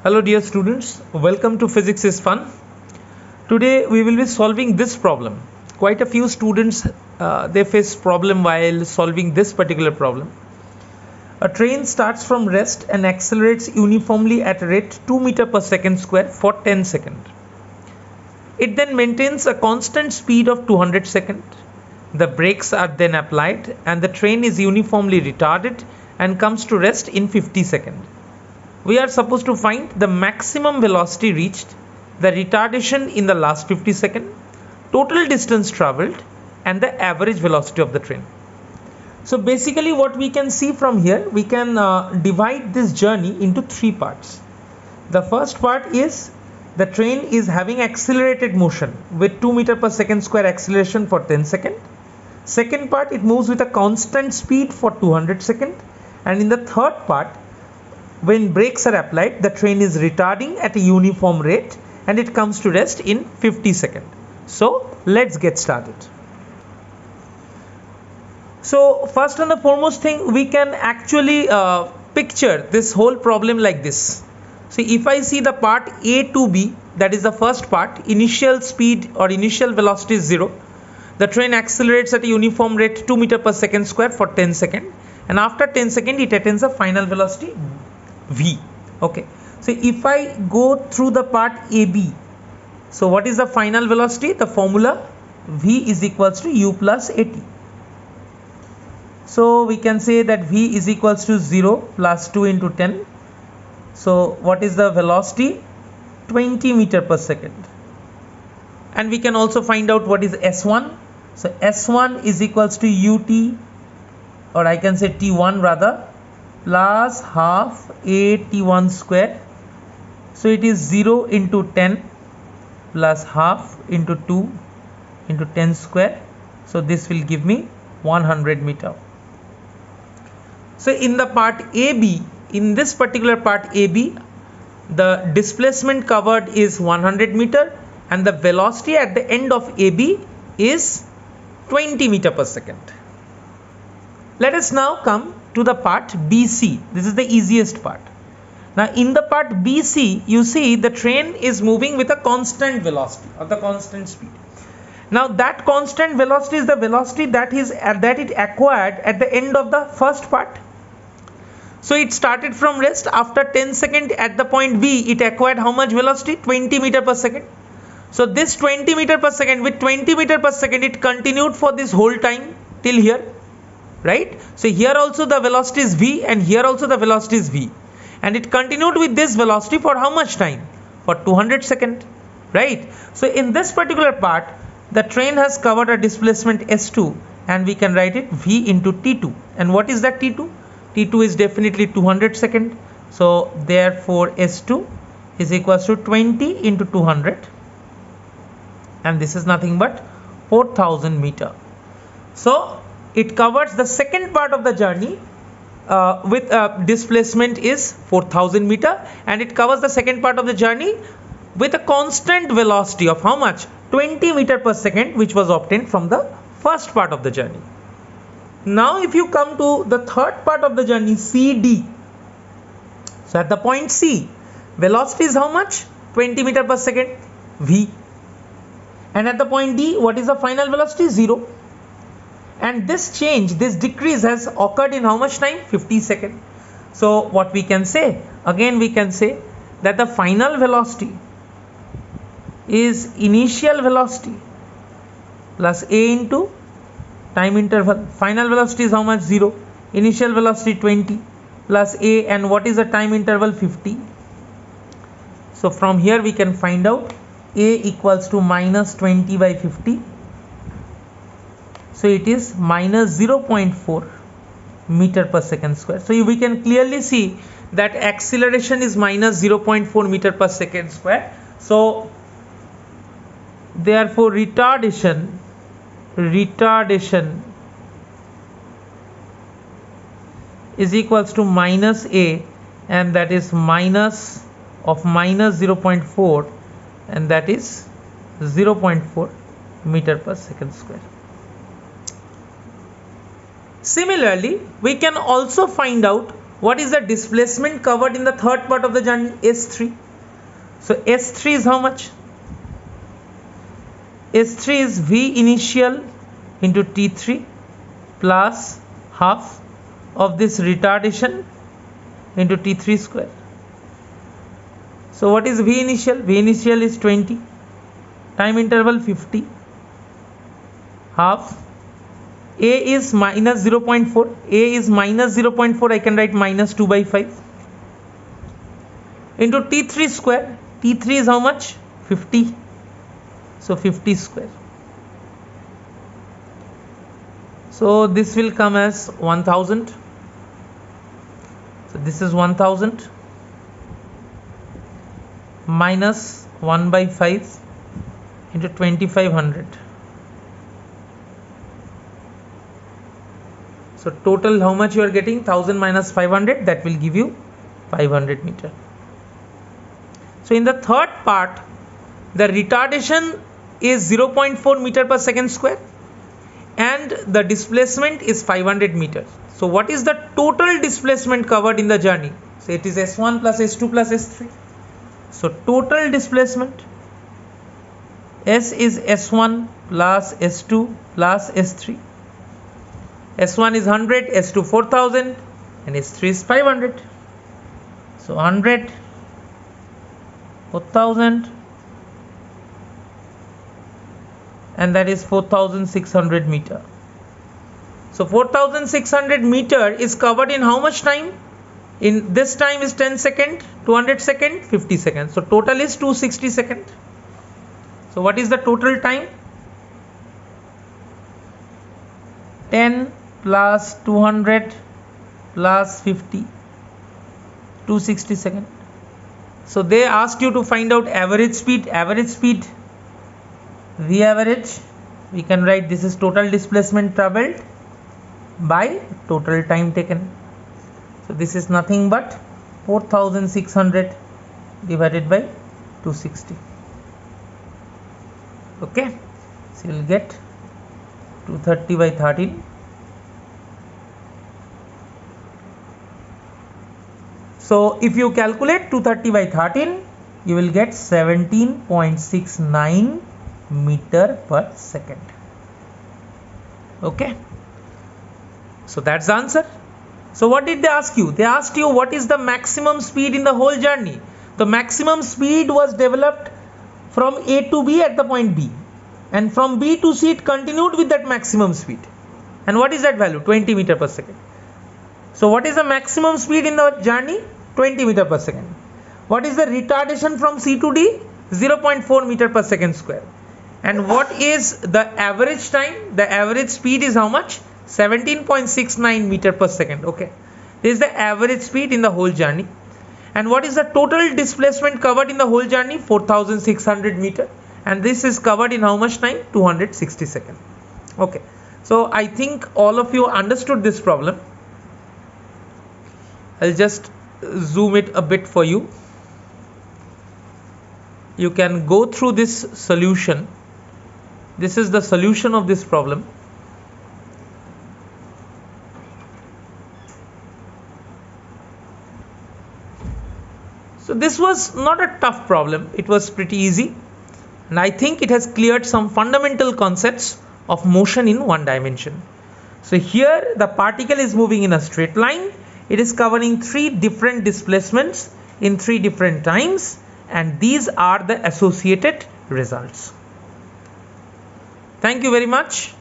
Hello dear students, welcome to Physics is Fun. Today we will be solving this problem. Quite a few students they face problem while solving this particular problem. A train starts from rest and accelerates uniformly at a rate 2 meter per second square for 10 seconds. It then maintains a constant speed of 200 seconds. The brakes are then applied and the train is uniformly retarded and comes to rest in 50 seconds. We are supposed to find the maximum velocity reached, the retardation in the last 50 seconds, total distance travelled, and the average velocity of the train. So basically what we can see from here, we can divide this journey into three parts. The first part is the train is having accelerated motion with 2 meter per second square acceleration for 10 seconds. Second part, it moves with a constant speed for 200 seconds. And in the third part, when brakes are applied, the train is retarding at a uniform rate and it comes to rest in 50 seconds. So let's get started. So first and the foremost thing, we can actually picture this whole problem like this. So if I see the part A to B, that is the first part, initial speed or initial velocity is 0. The train accelerates at a uniform rate 2 meter per second square for 10 seconds. And after 10 seconds, it attains a final velocity V. Okay. So if I go through the part AB, so what is the final velocity? The formula V is equals to U plus AT. So we can say that V is equals to 0 plus 2 into 10. So what is the velocity? 20 meter per second. And we can also find out what is S1. So S1 is equals to UT, or I can say T1 rather, plus half A T1 square. So it is 0 into 10 plus half into 2 into 10 square. So this will give me 100 meter. So in the part AB, in this particular part AB, the displacement covered is 100 meter and the velocity at the end of AB is 20 meter per second. Let us now come to the part BC. This is the easiest part. Now in the part BC, you see the train is moving with a constant velocity or the constant speed. Now that constant velocity is the velocity that it acquired at the end of the first part. So it started from rest. After 10 seconds at the point B, it acquired how much velocity? 20 meter per second. So this 20 meter per second, with 20 meter per second, it continued for this whole time till here, right? So here also the velocity is V and here also the velocity is V. And it continued with this velocity for how much time? For 200 seconds, right? So in this particular part, the train has covered a displacement S2 and we can write it V into T2. And what is that T2? T2 is definitely 200 seconds. So therefore S2 is equals to 20 into 200. And this is nothing but 4000 meter. So it covers the second part of the journey with displacement is 4000 meter, and it covers the second part of the journey with a constant velocity of how much? 20 meter per second, which was obtained from the first part of the journey. Now if you come to the third part of the journey, CD. So at the point C, velocity is how much? 20 meter per second, V. And at the point D, what is the final velocity? 0. And this change, this decrease has occurred in how much time? 50 seconds. So what we can say? Again we can say that the final velocity is initial velocity plus A into time interval. Final velocity is how much? 0. Initial velocity 20 plus A, and what is the time interval? 50. So from here we can find out A equals to minus 20 by 50. So it is minus 0.4 meter per second square. So we can clearly see that acceleration is minus 0.4 meter per second square. So therefore retardation is equals to minus A, and that is minus of minus 0.4, and that is 0.4 meter per second square. Similarly, we can also find out What is the displacement covered in the third part of the journey? S3. So S3 is how much? S3 is V initial into T3 plus half of this retardation into T3 square. So what is V initial? V initial is 20, time interval 50, half. A is minus 0.4, A is minus 0.4, I can write minus 2 by 5 into T3 square. T3 is how much? 50. So 50 square. So this will come as 1000. So this is 1000 minus 1 by 5 into 2500. So total how much you are getting? 1000 minus 500, that will give you 500 meter. So in the third part, the retardation is 0.4 meter per second square and the displacement is 500 meters. So what is the total displacement covered in the journey? So it is S1 plus S2 plus S3. So total displacement, S is S1 plus S2 plus S3. S1 is 100, S2 4000 and S3 is 500. So 100, 4000 and that is 4600 meter. So 4600 meter is covered in how much time? In this time is 10 second, 200 second, 50 seconds. So total is 260 second. So what is the total time? 10 plus 200 plus 50, 260 second. So they ask you to find out average speed. Average speed, V average, we can write this is total displacement traveled by total time taken. So this is nothing but 4600 divided by 260. Okay, so you will get 230 by 13. So if you calculate 230 by 13, you will get 17.69 meter per second. Okay, so that's the answer. So what did they ask you? They asked you what is the maximum speed in the whole journey. The maximum speed was developed from A to B at the point B, and from B to C it continued with that maximum speed. And what is that value? 20 meter per second. So what is the maximum speed in the journey? 20 meter per second. What is the retardation from C to D? 0.4 meter per second square. And what is the average time? The average speed is how much? 17.69 meter per second. Okay, this is the average speed in the whole journey. And what is the total displacement covered in the whole journey? 4600 meter. And this is covered in how much time? 260 seconds. Okay, so I think all of you understood this problem. I'll just zoom it a bit for you. You can go through this solution. This is the solution of this problem. So this was not a tough problem. It was pretty easy. And I think it has cleared some fundamental concepts of motion in one dimension. So here the particle is moving in a straight line. It is covering 3 different displacements in 3 different times, and these are the associated results. Thank you very much.